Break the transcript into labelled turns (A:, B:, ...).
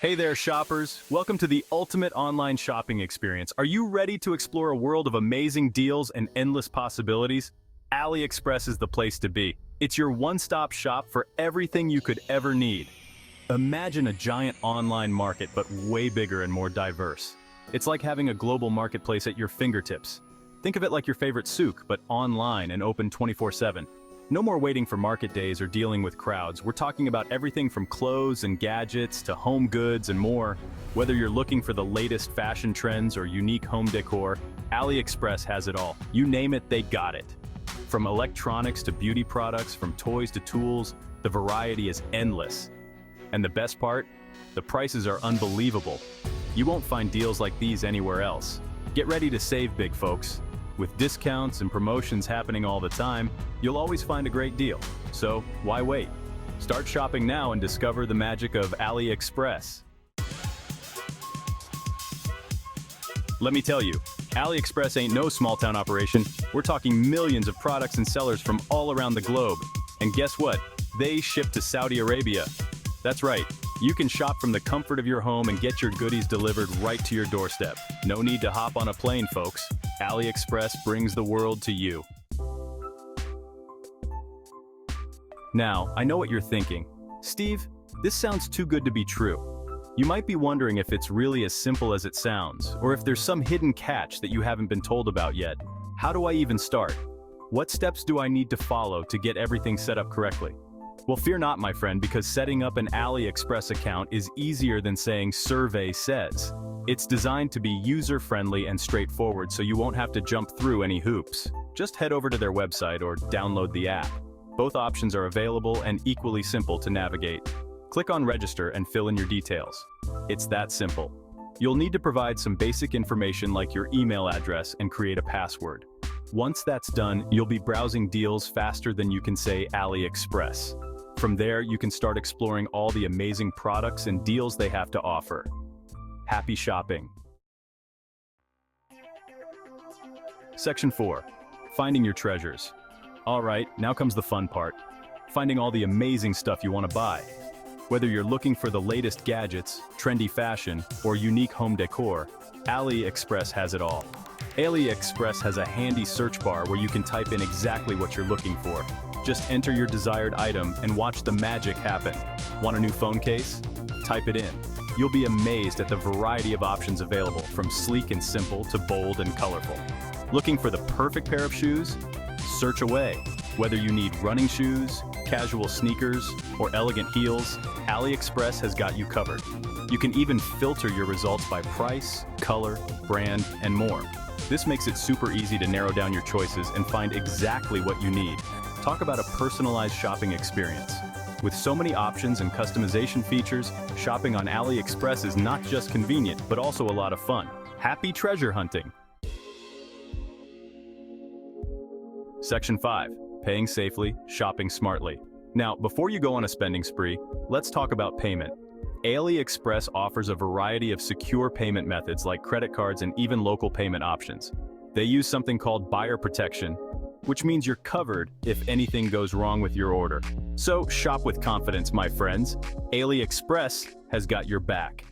A: Hey there, shoppers. Welcome to the ultimate online shopping experience. Are you ready to explore a world of amazing deals and endless possibilities? AliExpress is the place to be. It's your one-stop shop for everything you could ever need. Imagine a giant online market, but way bigger and more diverse. It's like having a global marketplace at your fingertips. Think of it like your favorite souk, but online and open 24/7. No more waiting for market days or dealing with crowds. We're talking about everything from clothes and gadgets to home goods and more. Whether you're looking for the latest fashion trends or unique home decor, AliExpress has it all. You name it, they got it. From electronics to beauty products, from toys to tools, the variety is endless. And the best part? The prices are unbelievable. You won't find deals like these anywhere else. Get ready to save big, folks. With discounts and promotions happening all the time, you'll always find a great deal. So, why wait? Start shopping now and discover the magic of AliExpress. Let me tell you, AliExpress ain't no small-town operation. We're talking millions of products and sellers from all around the globe. And guess what? They ship to Saudi Arabia. That's right. You can shop from the comfort of your home and get your goodies delivered right to your doorstep. No need to hop on a plane, folks. AliExpress brings the world to you. Now, I know what you're thinking. Steve, this sounds too good to be true. You might be wondering if it's really as simple as it sounds, or if there's some hidden catch that you haven't been told about yet. How do I even start? What steps do I need to follow to get everything set up correctly? Well, fear not, my friend, because setting up an AliExpress account is easier than saying survey says. It's designed to be user-friendly and straightforward, so you won't have to jump through any hoops. Just head over to their website or download the app. Both options are available and equally simple to navigate. Click on register and fill in your details. It's that simple. You'll need to provide some basic information like your email address and create a password. Once that's done, you'll be browsing deals faster than you can say AliExpress. From there, you can start exploring all the amazing products and deals they have to offer. Happy shopping. Section 4. Finding your treasures. All right, now comes the fun part. Finding all the amazing stuff you want to buy. Whether you're looking for the latest gadgets, trendy fashion, or unique home decor, AliExpress has it all. AliExpress has a handy search bar where you can type in exactly what you're looking for. Just enter your desired item and watch the magic happen. Want a new phone case? Type it in. You'll be amazed at the variety of options available, from sleek and simple to bold and colorful. Looking for the perfect pair of shoes? Search away. Whether you need running shoes, casual sneakers, or elegant heels, AliExpress has got you covered. You can even filter your results by price, color, brand, and more. This makes it super easy to narrow down your choices and find exactly what you need. Talk about a personalized shopping experience. With so many options and customization features, shopping on AliExpress is not just convenient, but also a lot of fun. Happy treasure hunting! Section 5. Paying safely, shopping smartly. Now, before you go on a spending spree, let's talk about payment. AliExpress offers a variety of secure payment methods like credit cards and even local payment options. They use something called buyer protection, which means you're covered if anything goes wrong with your order. So shop with confidence, my friends. AliExpress has got your back.